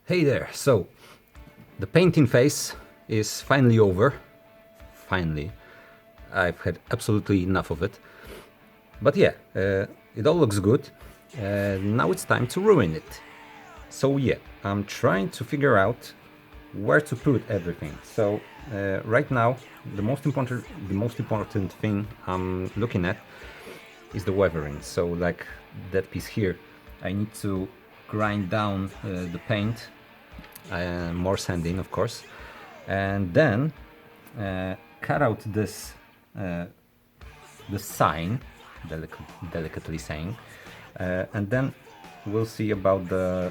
Hey there, so the painting phase is finally over. Finally. I've had absolutely enough of it. But yeah, it all looks good. Now it's time to ruin it. So yeah, I'm trying to figure out where to put everything. So right now, the most important thing I'm looking at is the weathering. So like that piece here, I need to grind down the paint, more sanding of course, and then cut out this the sign, delicately saying, and then we'll see about the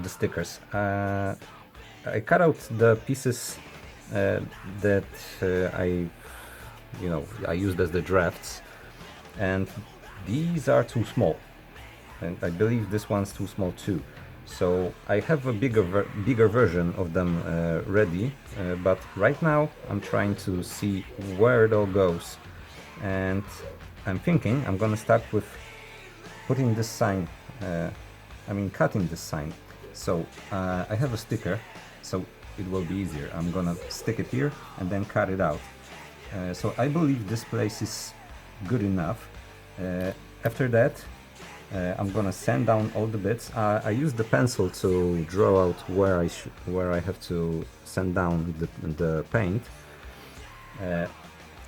stickers. I cut out the pieces that I used as the drafts, and these are too small, and I believe this one's too small too. So I have a bigger version of them ready, but right now I'm trying to see where it all goes, and I'm thinking I'm gonna start with putting this sign, cutting this sign. So I have a sticker, so it will be easier. I'm gonna stick it here and then cut it out. So I believe this place is good enough. After that, I'm gonna sand down all the bits. I use the pencil to draw out where I have to sand down the paint.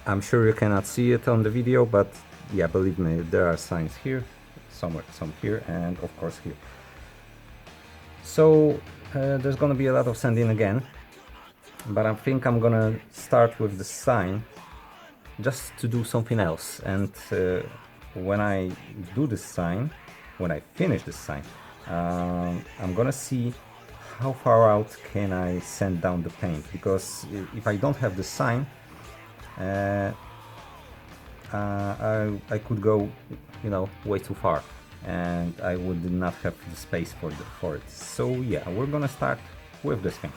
I'm sure you cannot see it on the video, but yeah, believe me, there are signs here, some here, and of course here. So there's gonna be a lot of sanding again, but I think I'm gonna start with the sign just to do something else. And when I do this sign, when I finish this sign, I'm gonna see how far out can I sand down the paint, because if I don't have the sign, I could go, way too far, and I would not have the space for it. So yeah, we're gonna start with this thing.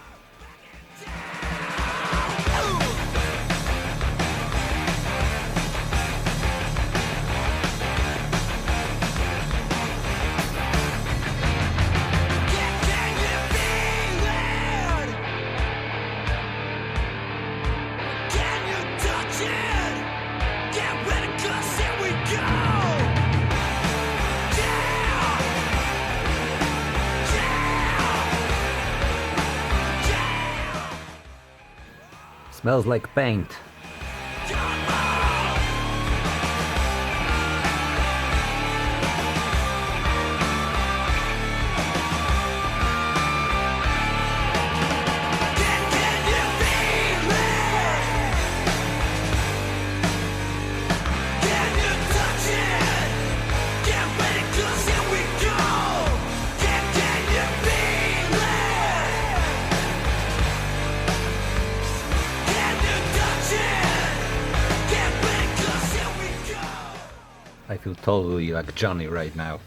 Smells like paint. I feel totally like Johnny right now.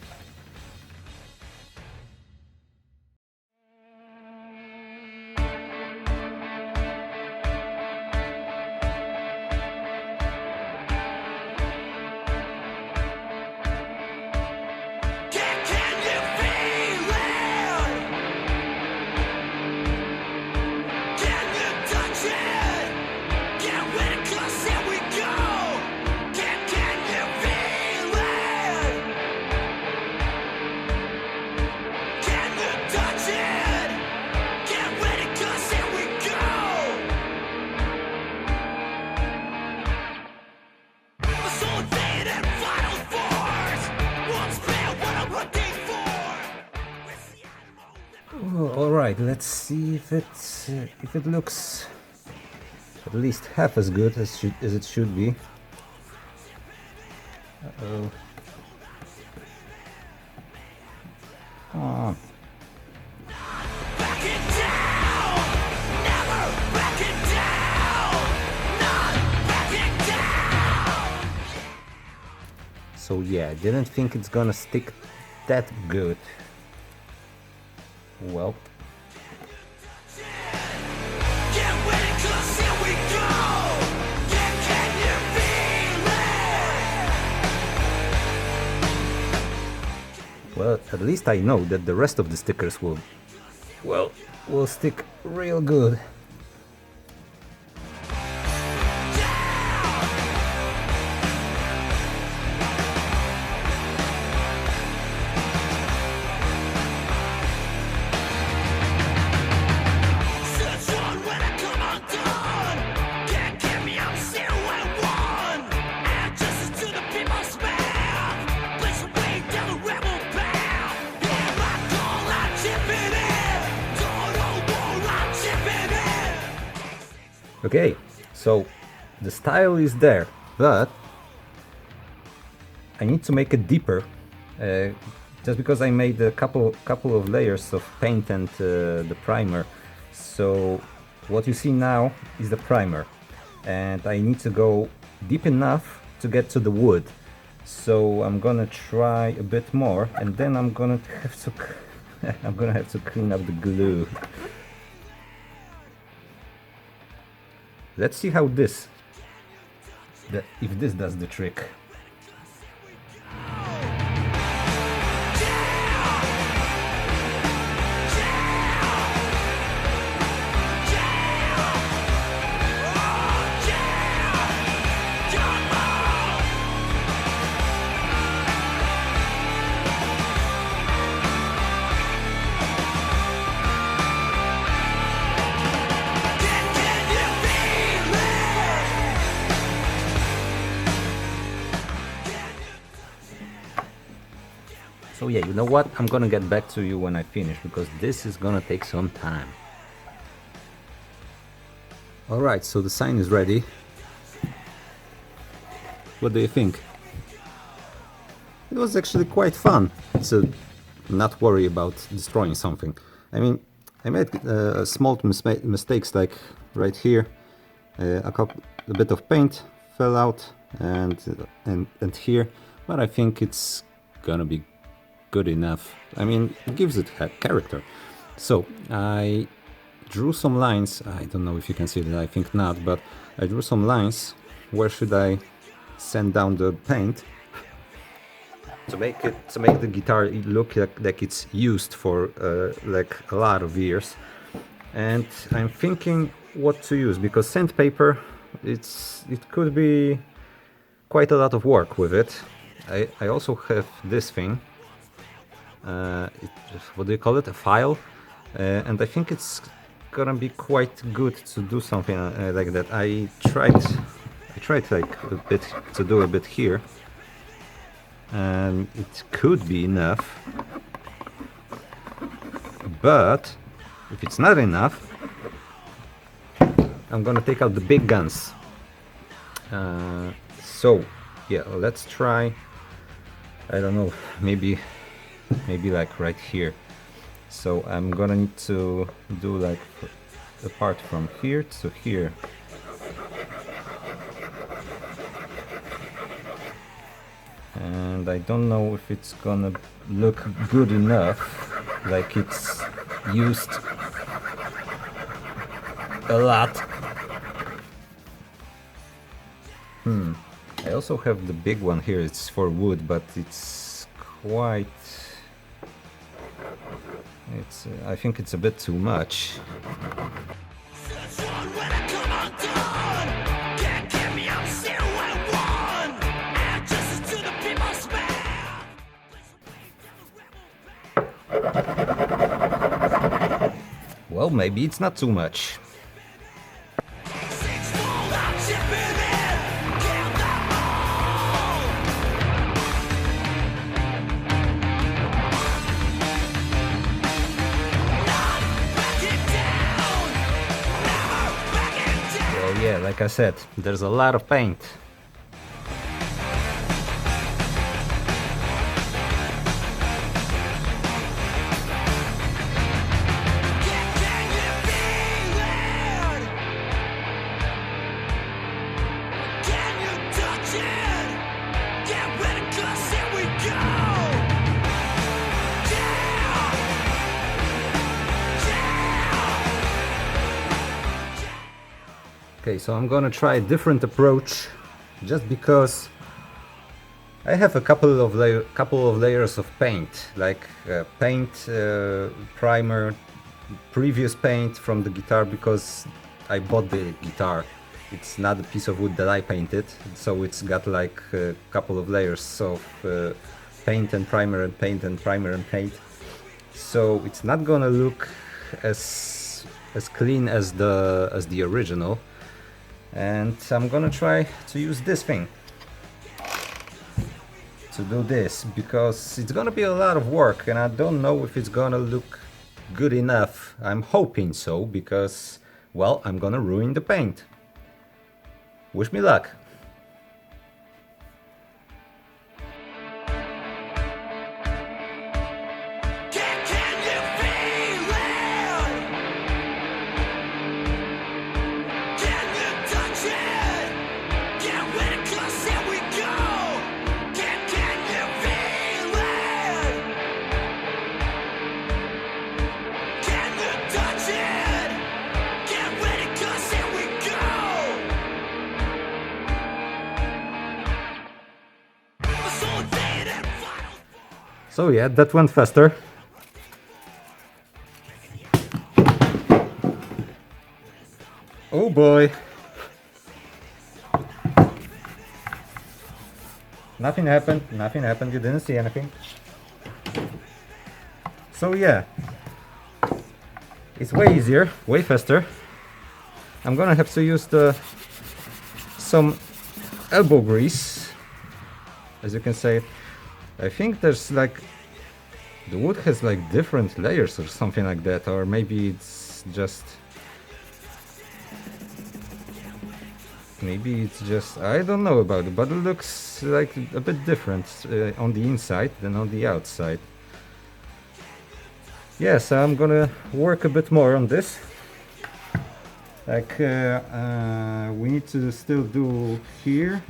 Alright, let's see if it looks at least half as good as it should be. Uh-oh. Oh. So yeah, I didn't think it's gonna stick that good. Well, at least I know that the rest of the stickers will well, will stick real good. Okay, so the style is there, but I need to make it deeper, just because I made a couple of layers of paint and the primer. So what you see now is the primer, and I need to go deep enough to get to the wood. So I'm gonna try a bit more, and then I'm gonna have to I'm gonna have to clean up the glue. Let's see how if this does the trick. So yeah, you know what? I'm gonna get back to you when I finish, because this is gonna take some time. Alright, so the sign is ready. What do you think? It was actually quite fun to not worry about destroying something. I mean, I made small mistakes, like right here. A bit of paint fell out, and here, but I think it's gonna be good enough. I mean, it gives it a character. So I drew some lines. I don't know if you can see that, I think not, but I drew some lines. Where should I send down the paint to make the guitar look like it's used for like a lot of years? And I'm thinking what to use, because sandpaper, it could be quite a lot of work with it. I also have this thing. What do you call it? A file, and I think it's gonna be quite good to do something like that. I tried like a bit to do a bit here, and it could be enough. But if it's not enough, I'm gonna take out the big guns. So yeah, let's try. I don't know, maybe like right here. So I'm gonna need to do like a part from here to here. And I don't know if it's gonna look good enough, like it's used a lot. I also have the big one here, it's for wood, but it's quite... I think it's a bit too much. Well, maybe it's not too much. Yeah, like I said, there's a lot of paint. Okay, so I'm gonna try a different approach, just because I have a couple of layers of paint, like paint, primer, previous paint from the guitar because I bought the guitar. It's not a piece of wood that I painted, so it's got like a couple of layers of paint and primer and paint and primer and paint. So it's not gonna look as clean as the original. And I'm gonna try to use this thing to do this, because it's gonna be a lot of work and I don't know if it's gonna look good enough. I'm hoping so, because, well, I'm gonna ruin the paint. Wish me luck. So yeah, that went faster. Oh boy. Nothing happened, you didn't see anything. So yeah, it's way easier, way faster. I'm gonna have to use some elbow grease, as you can see. I think there's like, the wood has like different layers or something like that, or maybe it's just, I don't know about it, but it looks like a bit different on the inside than on the outside. Yeah, so I'm gonna work a bit more on this. Like we need to still do here,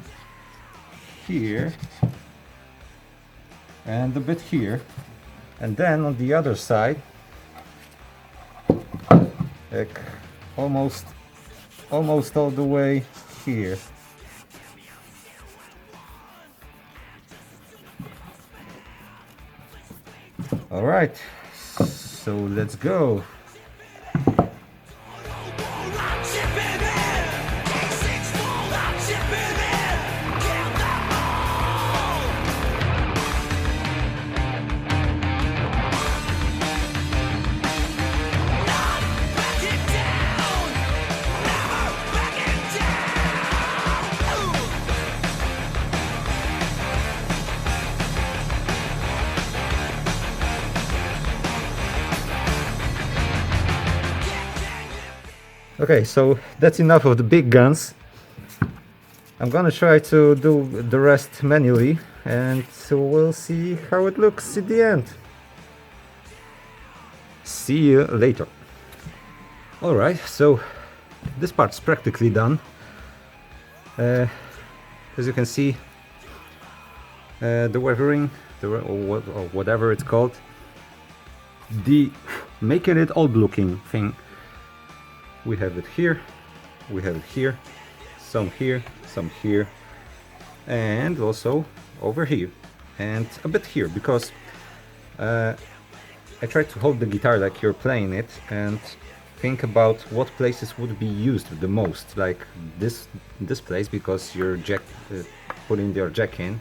and a bit here, and then on the other side, like almost all the way here. All right, so let's go. Okay, so that's enough of the big guns. I'm gonna try to do the rest manually, and so we'll see how it looks at the end. See you later. Alright, so this part's practically done. As you can see, the weathering, or whatever it's called, the making it old looking thing. We have it here, we have it here, some here, and also over here, and a bit here, because I tried to hold the guitar like you're playing it and think about what places would be used the most, like this place, because you're putting your jack in,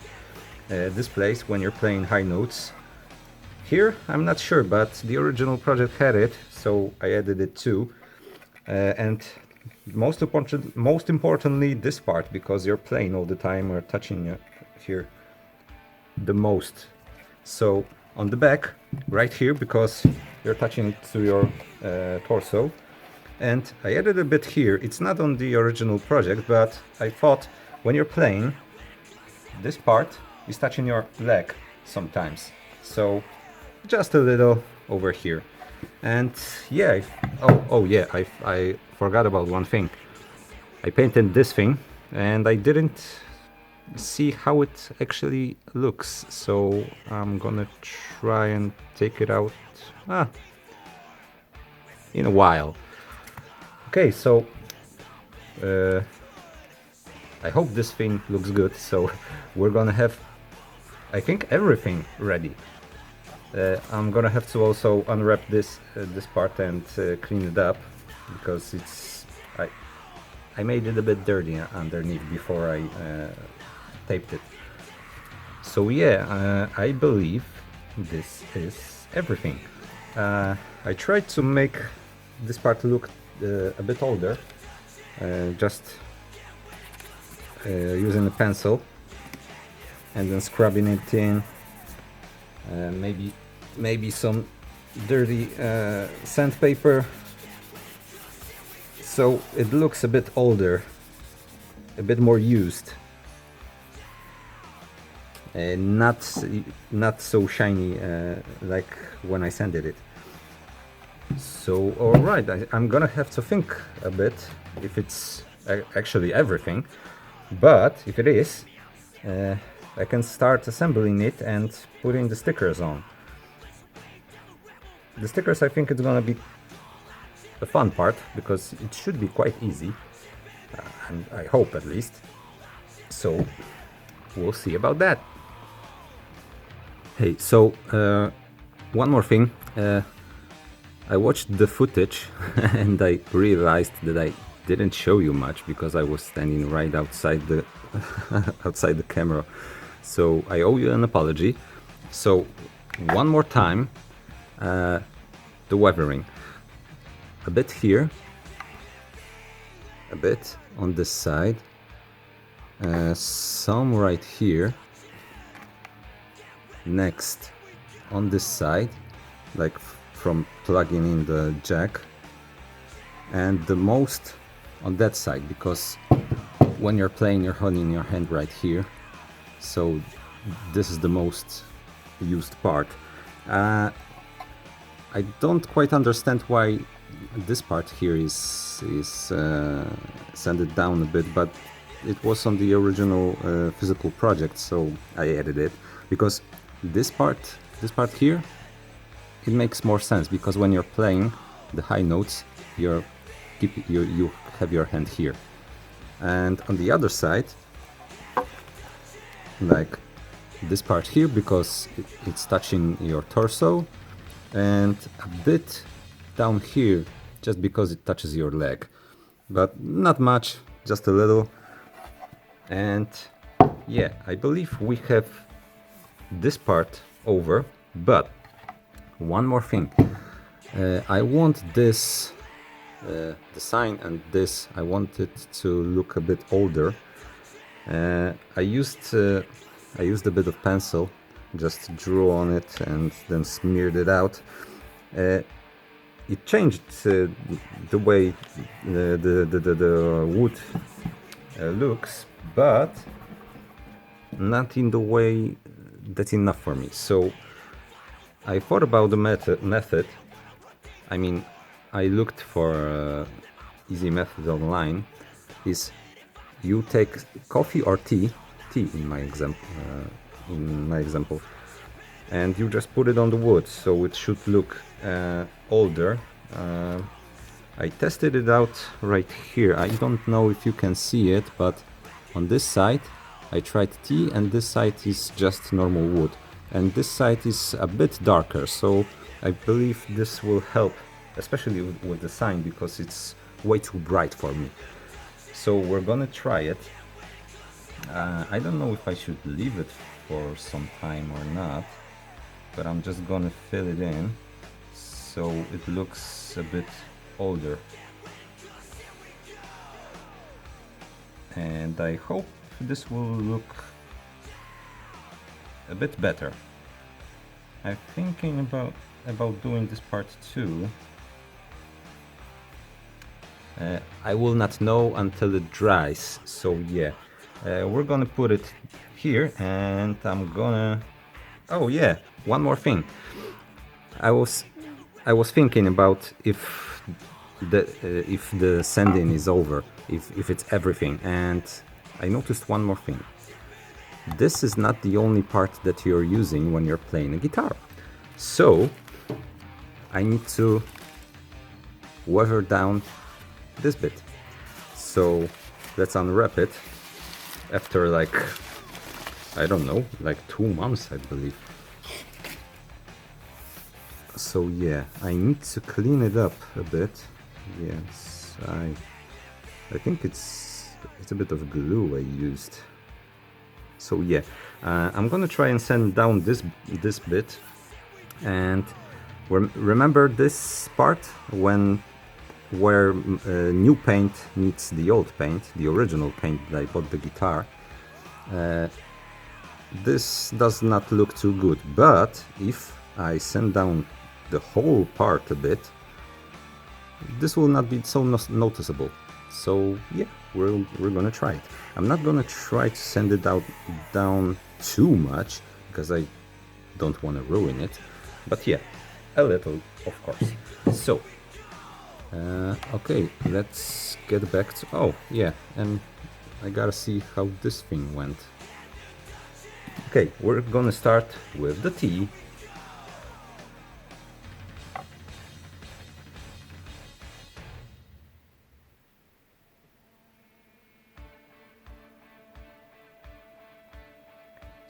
this place when you're playing high notes. Here, I'm not sure, but the original project had it, so I added it too. And most importantly, this part, because you're playing all the time or touching here the most. So on the back, right here, because you're touching it to your torso. And I added a bit here. It's not on the original project, but I thought when you're playing, this part is touching your leg sometimes. So just a little over here. And yeah, I forgot about one thing. I painted this thing and I didn't see how it actually looks, so I'm gonna try and take it out in a while. Okay, so I hope this thing looks good. So we're gonna have, I think, everything ready. I'm gonna have to also unwrap this part and clean it up, because I made it a bit dirty underneath before I taped it. So yeah, I believe this is everything. I tried to make this part look a bit older, just using a pencil and then scrubbing it in. Maybe some dirty sandpaper, so it looks a bit older, a bit more used, and not so shiny like when I sanded it. So alright, I'm gonna have to think a bit if it's actually everything, but if it is, I can start assembling it and putting the stickers on. The stickers, I think it's gonna be the fun part, because it should be quite easy, and I hope at least. So we'll see about that. Hey, so one more thing. I watched the footage and I realized that I didn't show you much because I was standing right outside the outside the camera. So I owe you an apology. So one more time, the weathering. A bit here, a bit on this side, some right here, next on this side, like from plugging in the jack, and the most on that side, because when you're playing you're holding your hand right here, so this is the most used part. I don't quite understand why this part here is sanded down a bit, but it was on the original physical project, so I added it, because this part here, it makes more sense, because when you're playing the high notes, you have your hand here, and on the other side, like this part here, because it's touching your torso, and a bit down here just because it touches your leg, but not much, just a little. And yeah, I believe we have this part over, but one more thing. I want this the sign and this, I want it to look a bit older. I used a bit of pencil, just drew on it and then smeared it out. It changed the way the wood looks, but not in the way that's enough for me. So I thought about the method. I mean, I looked for easy method online. Is you take coffee or tea in my example, and you just put it on the wood, so it should look older. I tested it out right here. I don't know if you can see it, but on this side I tried tea, and this side is just normal wood, and this side is a bit darker, so I believe this will help, especially with the sign, because it's way too bright for me. So we're gonna try it. I don't know if I should leave it for some time or not, but I'm just gonna fill it in so it looks a bit older, and I hope this will look a bit better. I'm thinking about doing this part too. I will not know until it dries, so yeah, we're gonna put it here, and I'm gonna... Oh yeah, one more thing. I was thinking about if the sanding is over, if it's everything, and I noticed one more thing. This is not the only part that you're using when you're playing a guitar, so I need to weather down this bit. So let's unwrap it after, like, I don't know, like 2 months, I believe. so yeah, I need to clean it up a bit. Yes, I think it's a bit of glue I used. So yeah, I'm gonna try and sand down this bit, and remember this part where new paint meets the old paint, the original paint that I bought the guitar. This does not look too good, but if I sand down the whole part a bit, this will not be so noticeable. So yeah, we're gonna try it. I'm not gonna try to sand it down too much because I don't want to ruin it, but yeah, a little, of course. So okay, let's get back to, oh yeah, and I gotta see how this thing went. Okay, we're gonna start with the T.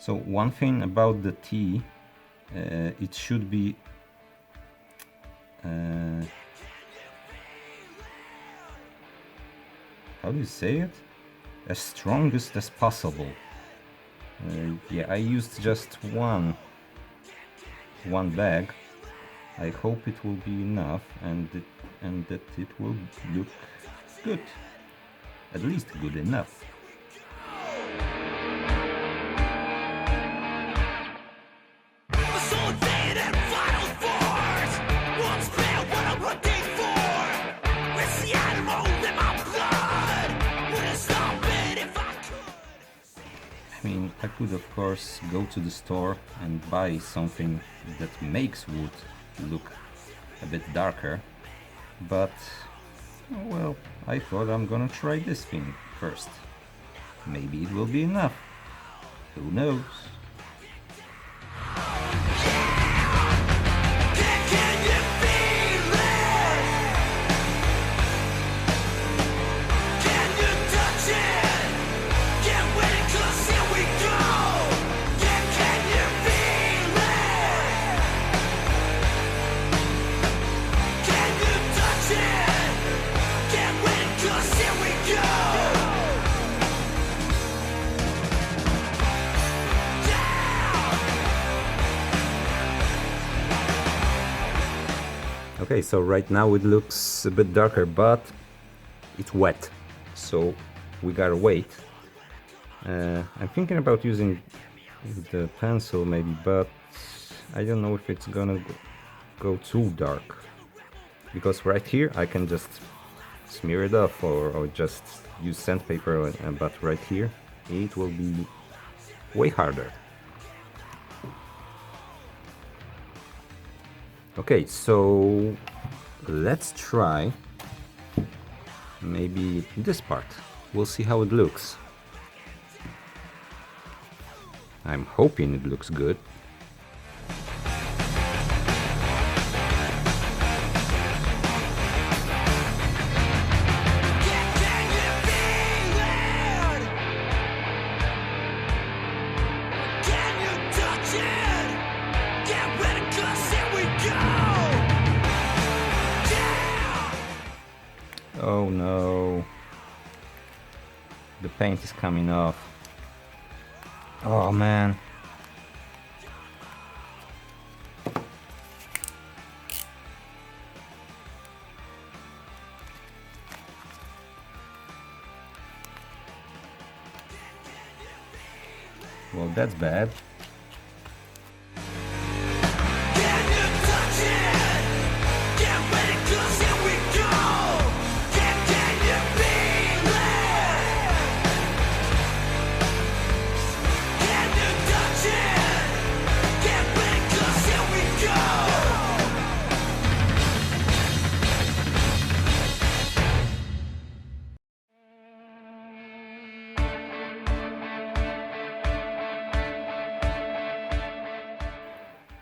So one thing about the T, it should be how do you say it? As strongest as possible. Yeah, I used just one bag. I hope it will be enough and that it will look good. At least good enough. I mean, I could of course go to the store and buy something that makes wood look a bit darker, but well, I thought I'm gonna try this thing first. Maybe it will be enough. Who knows? Okay, so right now it looks a bit darker, but it's wet, so we gotta wait. I'm thinking about using the pencil maybe, but I don't know if it's gonna go too dark, because right here I can just smear it off or just use sandpaper, but right here it will be way harder. Okay, so let's try maybe this part. We'll see how it looks. I'm hoping it looks good. Oh no, the paint is coming off. Oh man. Well, that's bad.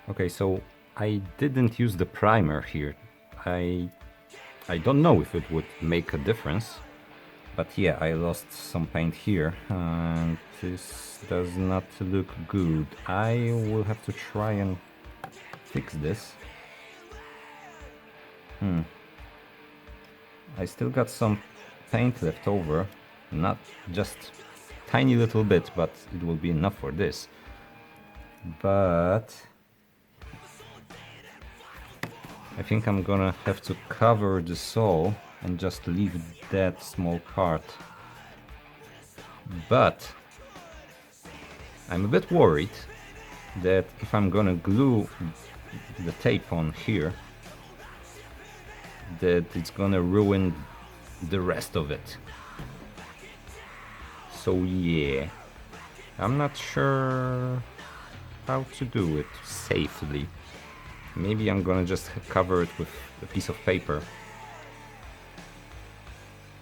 Okay, so I didn't use the primer here. I don't know if it would make a difference, but yeah, I lost some paint here and this does not look good. I will have to try and fix this. I still got some paint left over, not just tiny little bit, but it will be enough for this. But I think I'm gonna have to cover the soul and just leave that small part. But I'm a bit worried that if I'm gonna glue the tape on here, that it's gonna ruin the rest of it. So yeah, I'm not sure how to do it safely. Maybe I'm gonna just cover it with a piece of paper.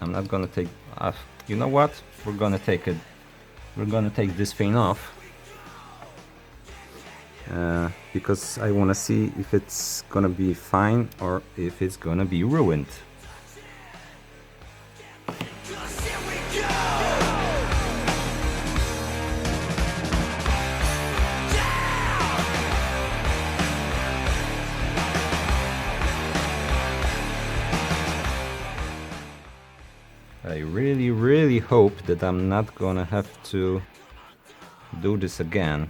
I'm not gonna take you know what? We're gonna take this thing off. Because I wanna see if it's gonna be fine or if it's gonna be ruined. I really hope that I'm not gonna have to do this again.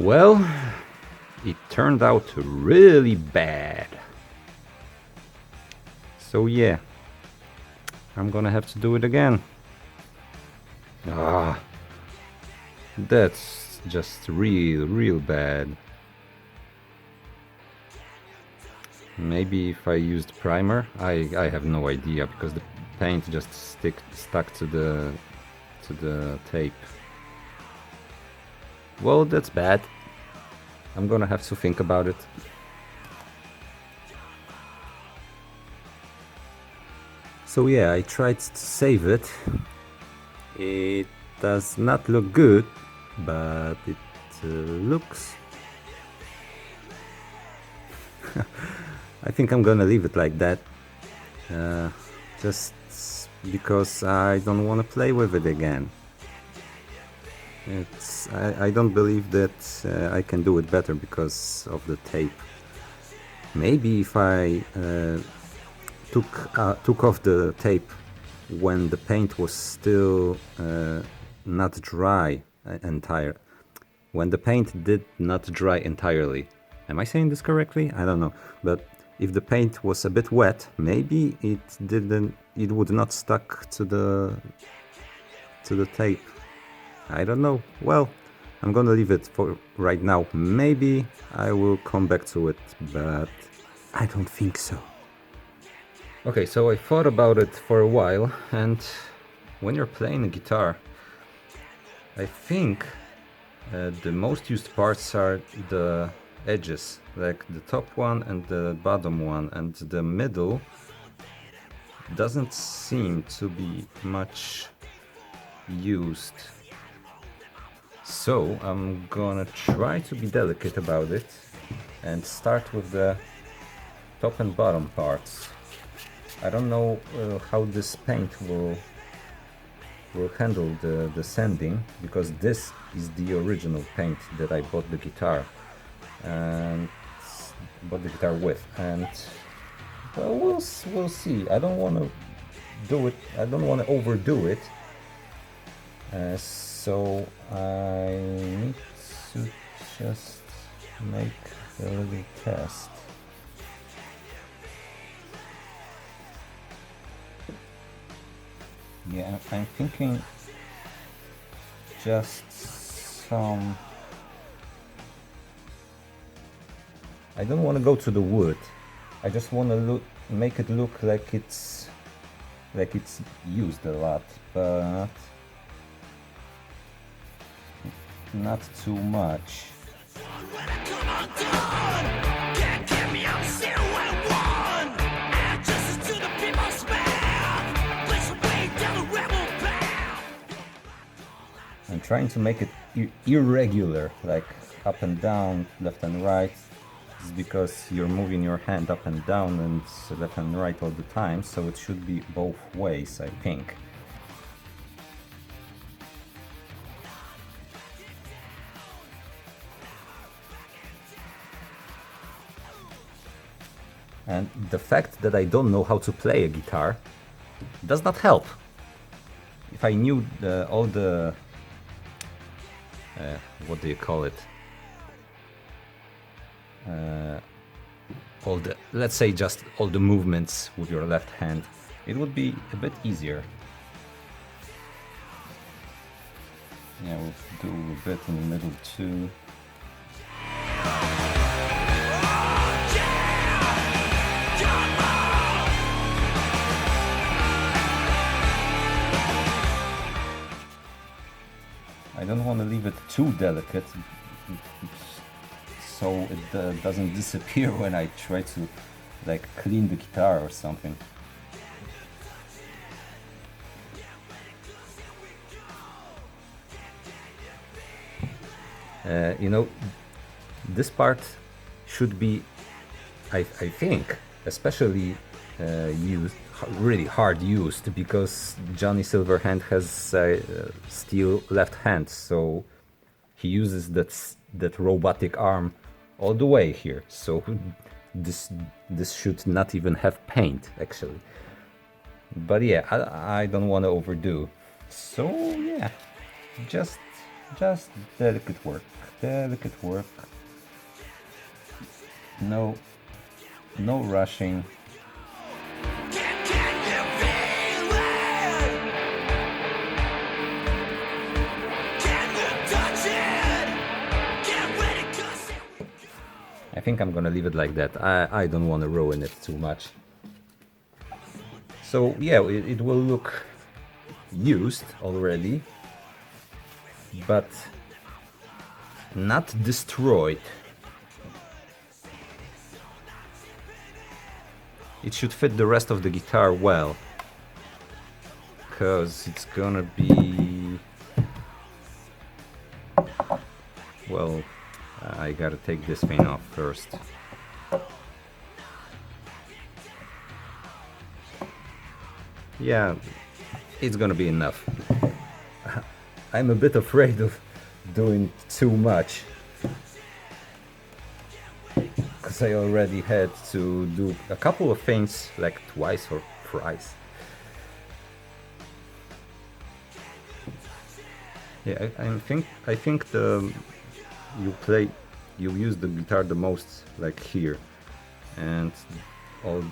Well, it turned out really bad. So yeah, I'm gonna have to do it again. That's just real bad. Maybe if I used primer, I have no idea because the paint just stuck to the tape. Well, that's bad. I'm gonna have to think about it. So yeah, I tried to save it. It does not look good, but it looks... I think I'm gonna leave it like that. Just because I don't want to play with it again. I don't believe that I can do it better because of the tape. Maybe if I took off the tape when the paint was still not dry entire. When the paint did not dry entirely. Am I saying this correctly? I don't know. But if the paint was a bit wet, maybe it would not stuck to the tape. I don't know. Well, I'm gonna leave it for right now. Maybe I will come back to it, but I don't think so. Okay, so I thought about it for a while, and when you're playing a guitar, I think the most used parts are the edges, like the top one and the bottom one, and the middle doesn't seem to be much used. So I'm gonna try to be delicate about it and start with the top and bottom parts. I don't know how this paint will handle the sanding, because this is the original paint that I bought the guitar with, and well, we'll see. I don't want to do it. I don't want to overdo it. So I need to just make a little test. Yeah, I'm thinking just some... I don't want to go to the wood. I just want to make it look like it's used a lot, but not too much. trying to make it irregular, like up and down, left and right, is because you're moving your hand up and down and left and right all the time, so it should be both ways, I think. And the fact that I don't know how to play a guitar does not help. If I knew all the... what do you call it? All the, let's say just all the movements with your left hand, it would be a bit easier. Yeah, we'll do a bit in the middle too. I don't want to leave it too delicate, so it doesn't disappear when I try to like clean the guitar or something. You know, this part should be, I think, especially used, really hard used, because Johnny Silverhand has steel left hand, so he uses that robotic arm all the way here. So this should not even have paint, actually. But yeah, I don't want to overdo. So yeah, just delicate work, no rushing. I think I'm gonna leave it like that. I don't want to ruin it too much. So yeah, it will look used already, but not destroyed. It should fit the rest of the guitar well, because it's gonna be... well, I gotta take this thing off first. Yeah, it's gonna be enough. I'm a bit afraid of doing too much, because I already had to do a couple of things like twice or thrice. Yeah, I think you use the guitar the most like here, and all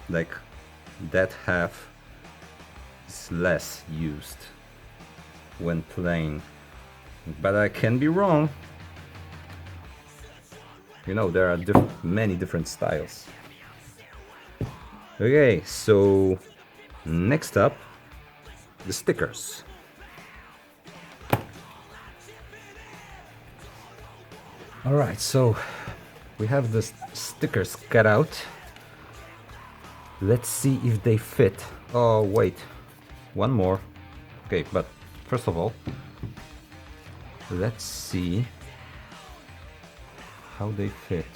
like that half is less used when playing, but I can be wrong. You know, there are many different styles. Okay, so next up, the stickers. Alright, so we have the stickers cut out. Let's see if they fit. Oh wait, one more. Okay, but first of all, let's see how they fit.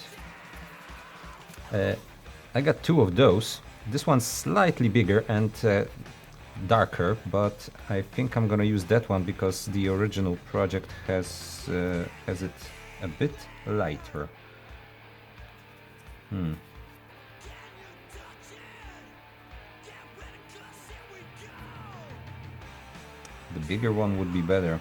I got two of those. This one's slightly bigger and darker, but I think I'm gonna use that one because the original project has it a bit lighter. The bigger one would be better.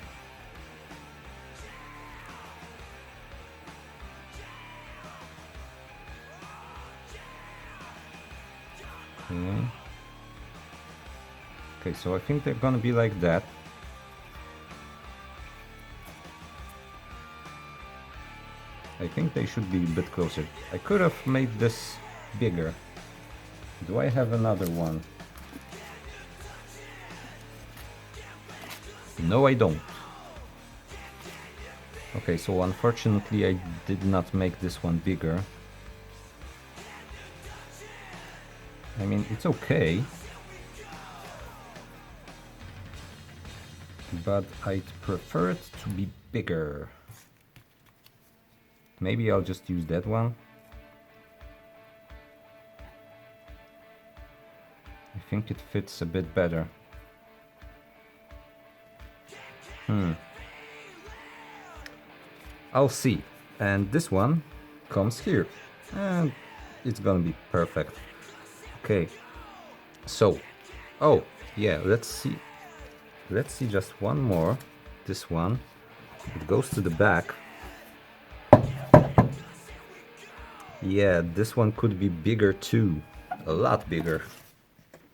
Okay, so I think they're gonna be like that. I think they should be a bit closer. I could have made this bigger. Do I have another one? No, I don't. Okay, so unfortunately I did not make this one bigger. I mean, it's okay. but I'd prefer it to be bigger. Maybe I'll just use that one. I think it fits a bit better. I'll see. And this one comes here. And it's gonna be perfect. Okay. So, oh, yeah, let's see. Let's see just one more. This one. It goes to the back. Yeah, this one could be bigger too. A lot bigger.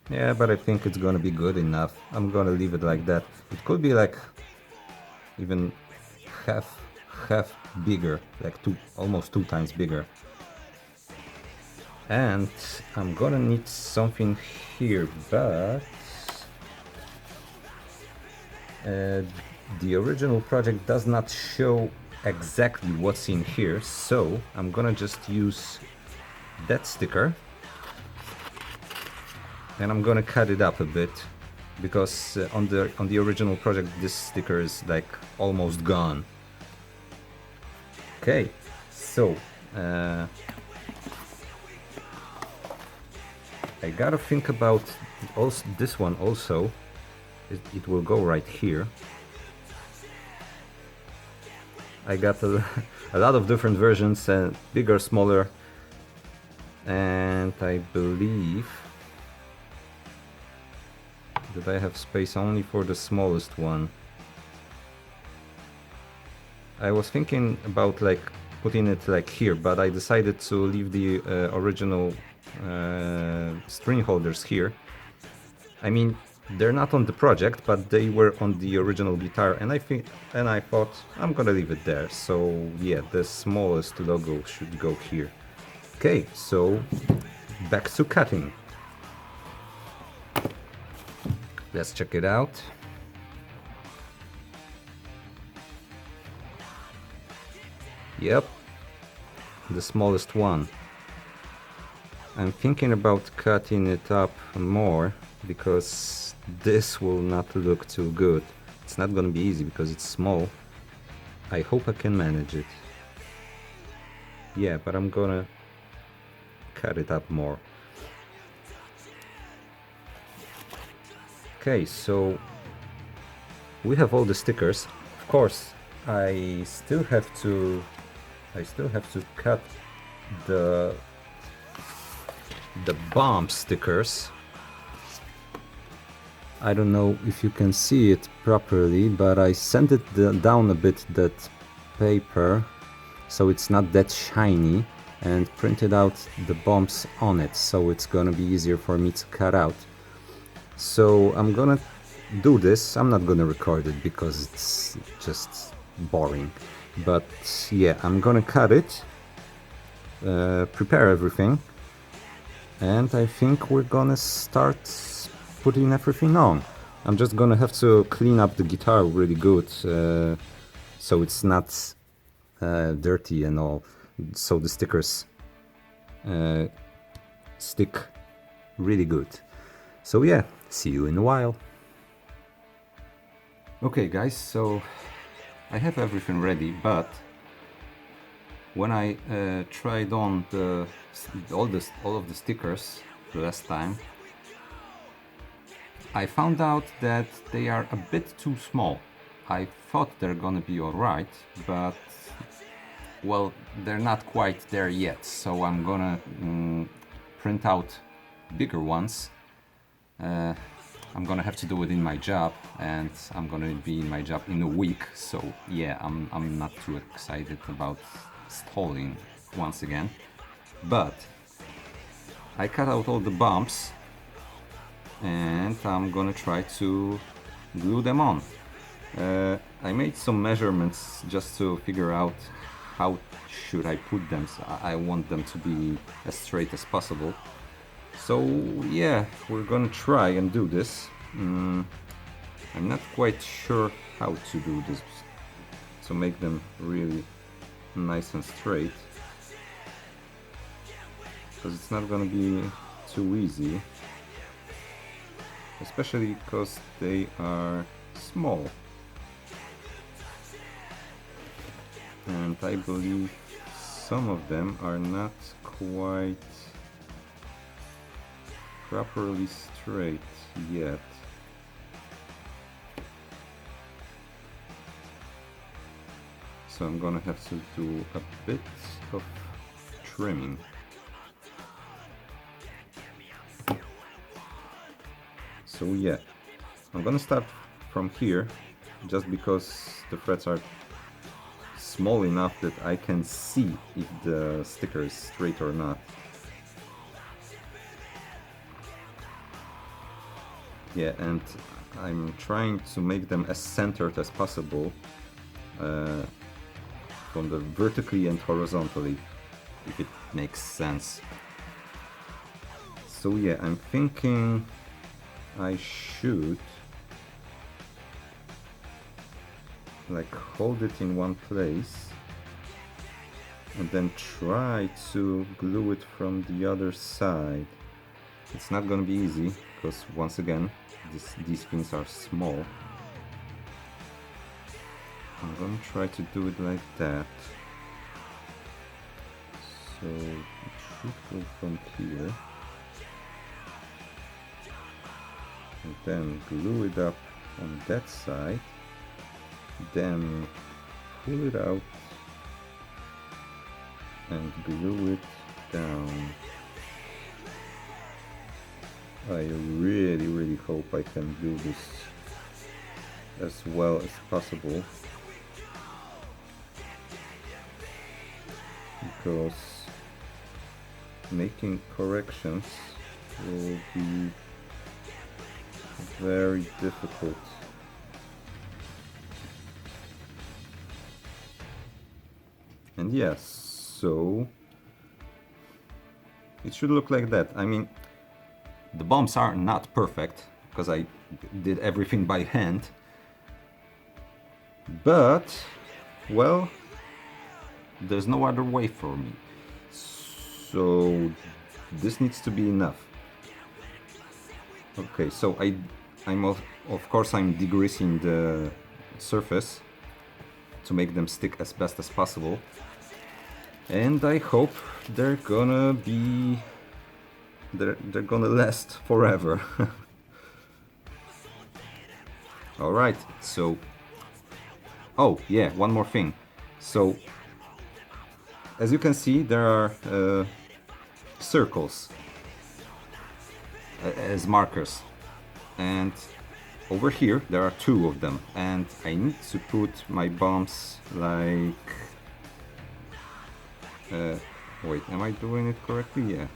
Yeah, but I think it's gonna be good enough. I'm gonna leave it like that. It could be like even half bigger, like almost 2 times bigger. And I'm gonna need something here, but the original project does not show exactly what's in here, so I'm gonna just use that sticker and I'm gonna cut it up a bit because on the original project this sticker is like almost gone. Okay, so I gotta think about also this one also. It will go right here. I got a lot of different versions, bigger, smaller, and I believe that I have space only for the smallest one. I was thinking about like putting it like here, but I decided to leave the original string holders here. I mean, they're not on the project, but they were on the original guitar, and I thought I'm gonna leave it there. So yeah, the smallest logo should go here. Okay, so back to cutting. Let's check it out. Yep, the smallest one. I'm thinking about cutting it up more because this will not look too good. It's not gonna be easy because it's small. I hope I can manage it. Yeah, but I'm gonna cut it up more. Okay, so we have all the stickers. Of course, I still have to cut the bomb stickers. I don't know if you can see it properly, but I sent it down a bit, that paper, so it's not that shiny, and printed out the bombs on it, so it's gonna be easier for me to cut out. So I'm gonna do this. I'm not gonna record it because it's just boring, but yeah, I'm gonna cut it, prepare everything, and I think we're gonna start putting everything on. I'm just gonna have to clean up the guitar really good, so it's not dirty and all, so the stickers stick really good. So yeah, see you in a while. Okay guys, so I have everything ready, but when I tried on all of the stickers last time, I found out that they are a bit too small. I thought they're gonna be alright, but well, they're not quite there yet, so I'm gonna print out bigger ones. I'm gonna have to do it in my job, and I'm gonna be in my job in a week, so yeah, I'm not too excited about stalling once again. But I cut out all the bumps and I'm gonna try to glue them on. I made some measurements just to figure out how should I put them. So I want them to be as straight as possible. So yeah, we're gonna try and do this. I'm not quite sure how to do this to make them really nice and straight, because it's not gonna be too easy, especially because they are small. and I believe some of them are not quite properly straight yet. So I'm gonna have to do a bit of trimming. So yeah, I'm gonna start from here just because the threads are small enough that I can see if the sticker is straight or not. Yeah, and I'm trying to make them as centered as possible from the vertically and horizontally, if it makes sense. So yeah, I'm thinking I should like hold it in one place and then try to glue it from the other side. It's not gonna be easy because once again these things are small. I'm gonna try to do it like that. So it should go from here and then glue it up on that side, then pull it out and glue it down. I really hope I can do this as well as possible, because making corrections will be very difficult. And yes, so it should look like that. I mean, the bumps are not perfect because I did everything by hand, but well, there's no other way for me. So this needs to be enough. Okay, so of course I'm degreasing the surface to make them stick as best as possible, and I hope they're gonna last forever. All right, so oh yeah, one more thing. So as you can see, there are circles as markers, and over here there are 2 of them, and I need to put my bumps like wait, am I doing it correctly? Yeah,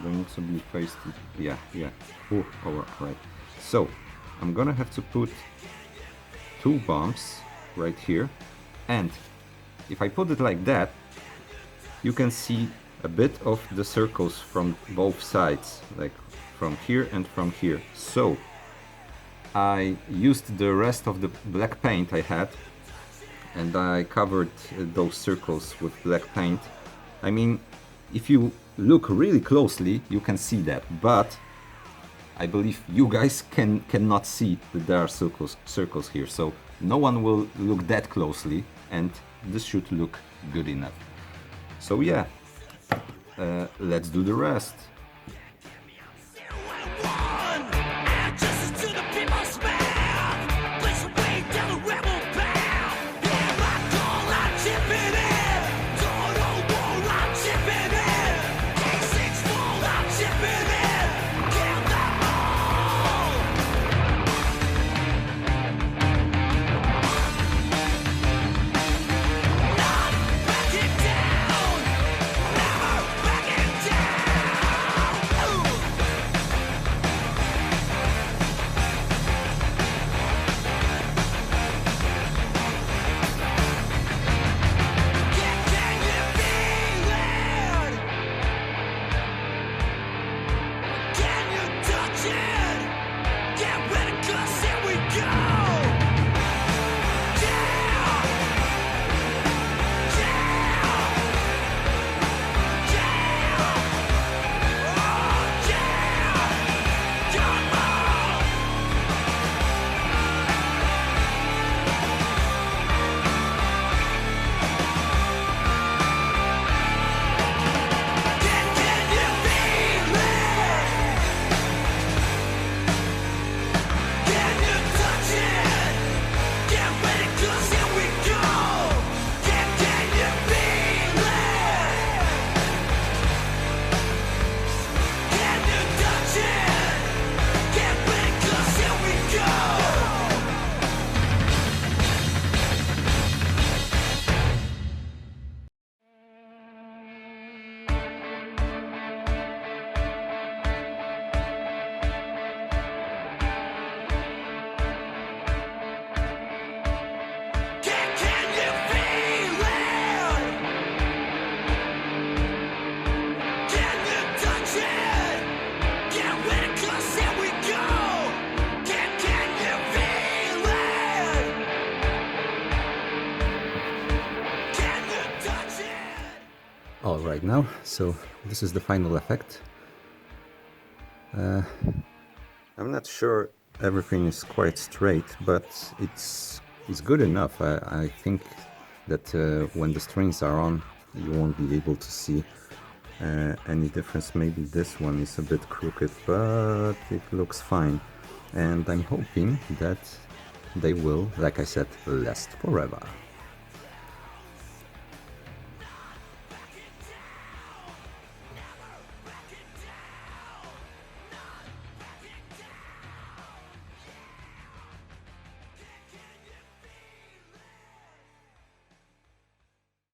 they need to be faced. Yeah. Oh, alright. So I'm gonna have to put 2 bumps right here, and if I put it like that, you can see a bit of the circles from both sides, like from here and from here. So I used the rest of the black paint I had, and I covered those circles with black paint. I mean, if you look really closely, you can see that, but I believe you guys cannot see that there are circles here, so no one will look that closely, and this should look good enough. So yeah, let's do the rest. right now. So this is the final effect. I'm not sure everything is quite straight, but it's good enough. I think that when the strings are on, you won't be able to see any difference. Maybe this one is a bit crooked, but it looks fine. And I'm hoping that they will, like I said, last forever.